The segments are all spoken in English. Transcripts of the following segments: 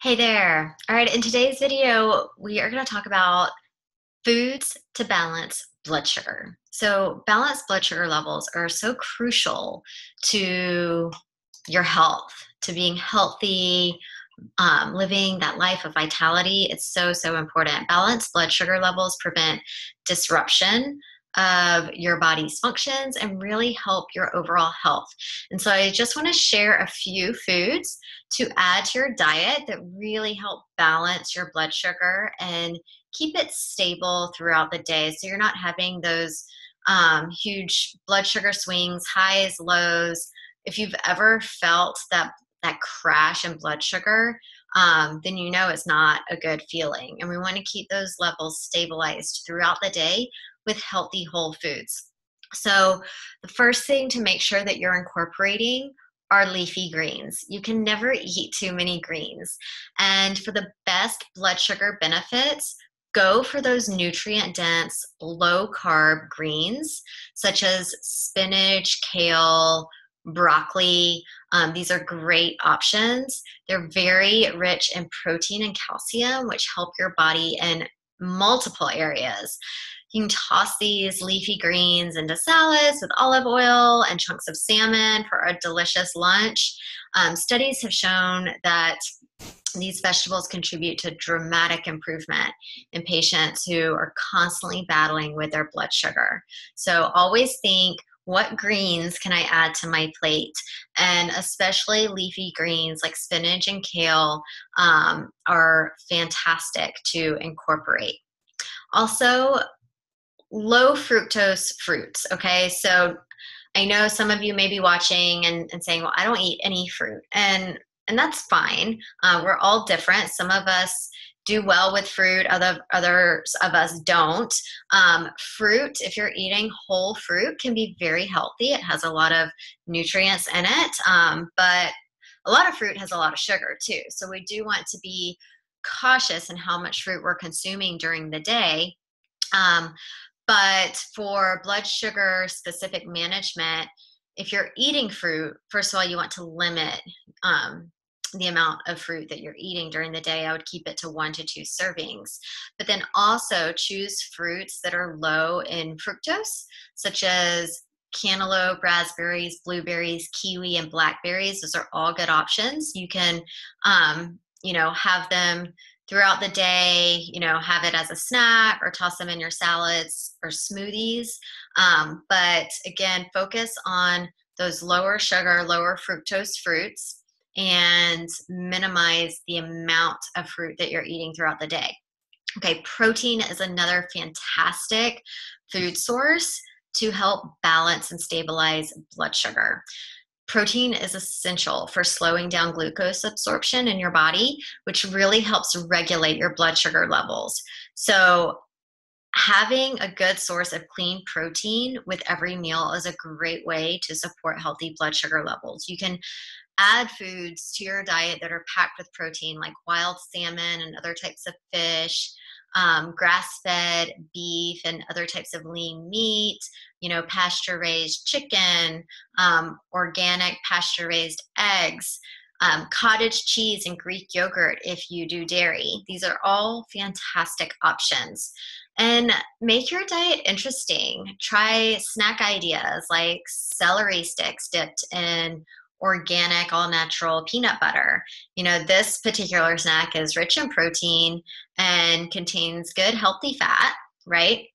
Hey there. All right, in today's video, we are going to talk about foods to balance blood sugar. So, balanced blood sugar levels are so crucial to your health, to being healthy, living that life of vitality. It's so important. Balanced blood sugar levels prevent disruption of your body's functions and really help your overall health. And so I just want to share a few foods to add to your diet that really help balance your blood sugar and keep it stable throughout the day so you're not having those huge blood sugar swings, highs, lows. If you've ever felt that crash in blood sugar, then you know it's not a good feeling. And we want to keep those levels stabilized throughout the day with healthy whole foods. So, the first thing to make sure that you're incorporating are leafy greens. You can never eat too many greens. And for the best blood sugar benefits, go for those nutrient dense, low carb greens, such as spinach, kale, broccoli. These are great options. They're very rich in protein and calcium, which help your body in multiple areas. You can toss these leafy greens into salads with olive oil and chunks of salmon for a delicious lunch. Studies have shown that these vegetables contribute to dramatic improvement in patients who are constantly battling with their blood sugar. So always think, what greens can I add to my plate? And especially leafy greens like spinach and kale are fantastic to incorporate. Also, low fructose fruits. Okay, so I know some of you may be watching and saying, well, I don't eat any fruit. And that's fine. We're all different. Some of us do well with fruit, others of us don't. Fruit, if you're eating whole fruit, can be very healthy. It has a lot of nutrients in it, but a lot of fruit has a lot of sugar too. So we do want to be cautious in how much fruit we're consuming during the day. Um, but for blood sugar specific management, if you're eating fruit, first of all, you want to limit the amount of fruit that you're eating during the day. I would keep it to 1 to 2 servings. But then also choose fruits that are low in fructose, such as cantaloupe, raspberries, blueberries, kiwi, and blackberries. Those are all good options. You can, have them throughout the day, have it as a snack or toss them in your salads or smoothies. But again, focus on those lower sugar, lower fructose fruits and minimize the amount of fruit that you're eating throughout the day. Okay, protein is another fantastic food source to help balance and stabilize blood sugar. Protein is essential for slowing down glucose absorption in your body, which really helps regulate your blood sugar levels. So, having a good source of clean protein with every meal is a great way to support healthy blood sugar levels. You can add foods to your diet that are packed with protein, like wild salmon and other types of fish, grass-fed beef and other types of lean meat, pasture-raised chicken, organic pasture-raised eggs, cottage cheese and Greek yogurt if you do dairy. These are all fantastic options. And make your diet interesting. Try snack ideas like celery sticks dipped in organic, all natural peanut butter. This particular snack is rich in protein and contains good, healthy fat, right?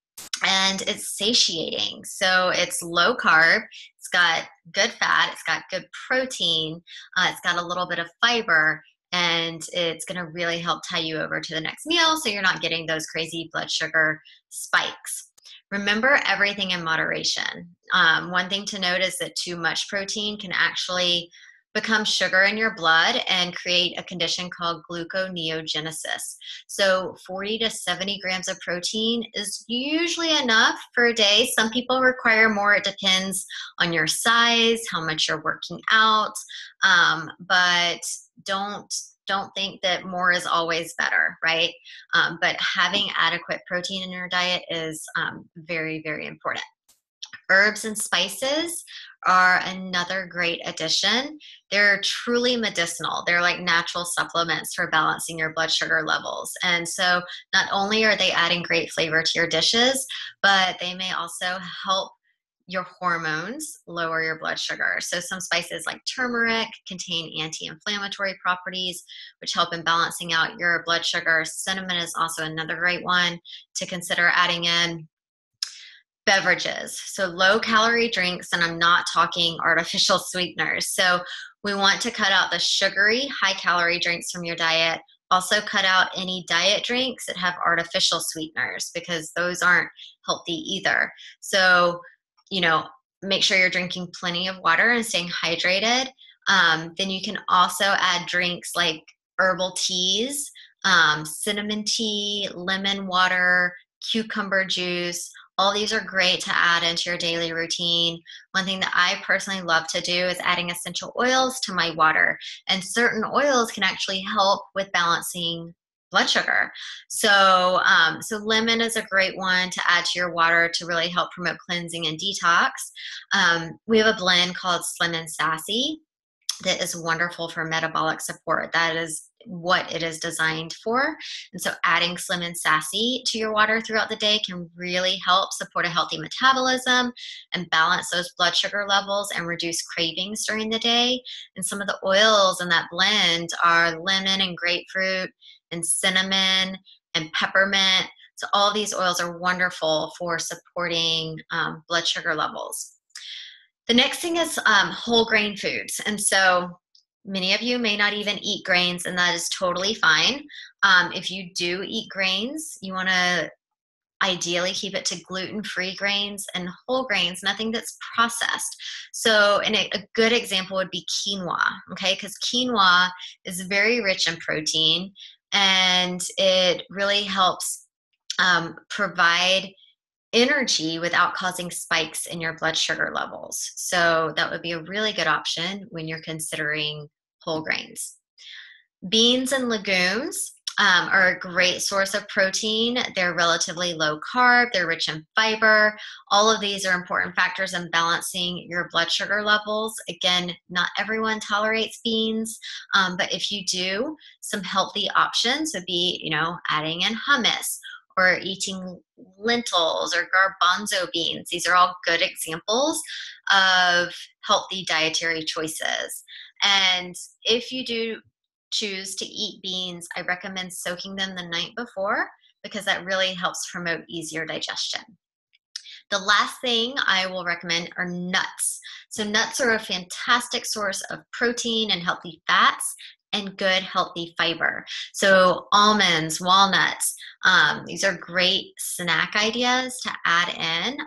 And it's satiating. So it's low carb, it's got good fat, it's got good protein, it's got a little bit of fiber, and it's going to really help tie you over to the next meal so you're not getting those crazy blood sugar spikes. Remember everything in moderation. One thing to note is that too much protein can actually become sugar in your blood and create a condition called gluconeogenesis. So 40 to 70 grams of protein is usually enough for a day. Some people require more. It depends on your size, how much you're working out, but don't think that more is always better, right? But having adequate protein in your diet is very, very important. Herbs and spices are another great addition. They're truly medicinal. They're like natural supplements for balancing your blood sugar levels. And so not only are they adding great flavor to your dishes, but they may also help your hormones lower your blood sugar. So some spices like turmeric contain anti-inflammatory properties, which help in balancing out your blood sugar. Cinnamon is also another great one to consider adding in. Beverages, so low calorie drinks, and I'm not talking artificial sweeteners. So we want to cut out the sugary, high calorie drinks from your diet. Also cut out any diet drinks that have artificial sweeteners because those aren't healthy either. So, make sure you're drinking plenty of water and staying hydrated. Then you can also add drinks like herbal teas, cinnamon tea, lemon water, cucumber juice. All these are great to add into your daily routine. One thing that I personally love to do is adding essential oils to my water. And certain oils can actually help with balancing blood sugar. So lemon is a great one to add to your water to really help promote cleansing and detox. We have a blend called Slim and Sassy that is wonderful for metabolic support. That is what it is designed for. And so adding Slim and Sassy to your water throughout the day can really help support a healthy metabolism and balance those blood sugar levels and reduce cravings during the day. And some of the oils in that blend are lemon and grapefruit and cinnamon and peppermint. So all of these oils are wonderful for supporting blood sugar levels. The next thing is whole grain foods. And so many of you may not even eat grains, and that is totally fine. If you do eat grains, you want to ideally keep it to gluten-free grains and whole grains, nothing that's processed. So, and a good example would be quinoa, okay? Because quinoa is very rich in protein, and it really helps provide energy without causing spikes in your blood sugar levels. So that would be a really good option when you're considering whole grains. Beans and legumes are a great source of protein. They're relatively low carb, they're rich in fiber. All of these are important factors in balancing your blood sugar levels. Again, not everyone tolerates beans, but if you do, some healthy options would be, adding in hummus or eating lentils or garbanzo beans. These are all good examples of healthy dietary choices. And if you do choose to eat beans, I recommend soaking them the night before because that really helps promote easier digestion. The last thing I will recommend are nuts. So nuts are a fantastic source of protein and healthy fats and good healthy fiber. So almonds, walnuts, these are great snack ideas to add in,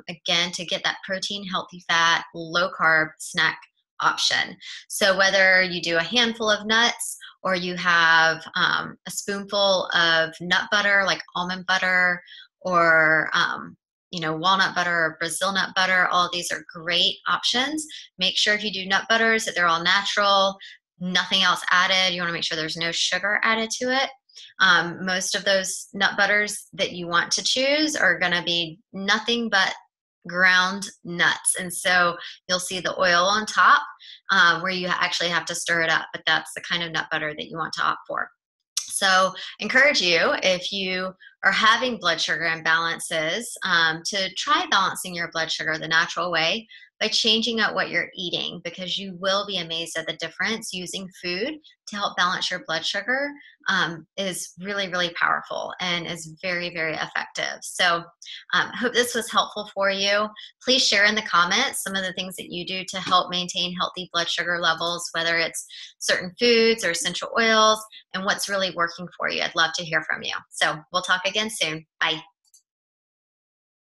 again, to get that protein, healthy fat, low carb snack option. So whether you do a handful of nuts or you have a spoonful of nut butter like almond butter or walnut butter or Brazil nut butter, all of these are great options. Make sure if you do nut butters that they're all natural, nothing else added. You want to make sure there's no sugar added to it. Most of those nut butters that you want to choose are going to be nothing but ground nuts. And so you'll see the oil on top where you actually have to stir it up, but that's the kind of nut butter that you want to opt for. So encourage you, if you are having blood sugar imbalances, to try balancing your blood sugar the natural way by changing out what you're eating, because you will be amazed at the difference. Using food to help balance your blood sugar is really, really powerful and is very, very effective. So I hope this was helpful for you. Please share in the comments some of the things that you do to help maintain healthy blood sugar levels, whether it's certain foods or essential oils, and what's really working for you. I'd love to hear from you. So we'll talk again soon. Bye.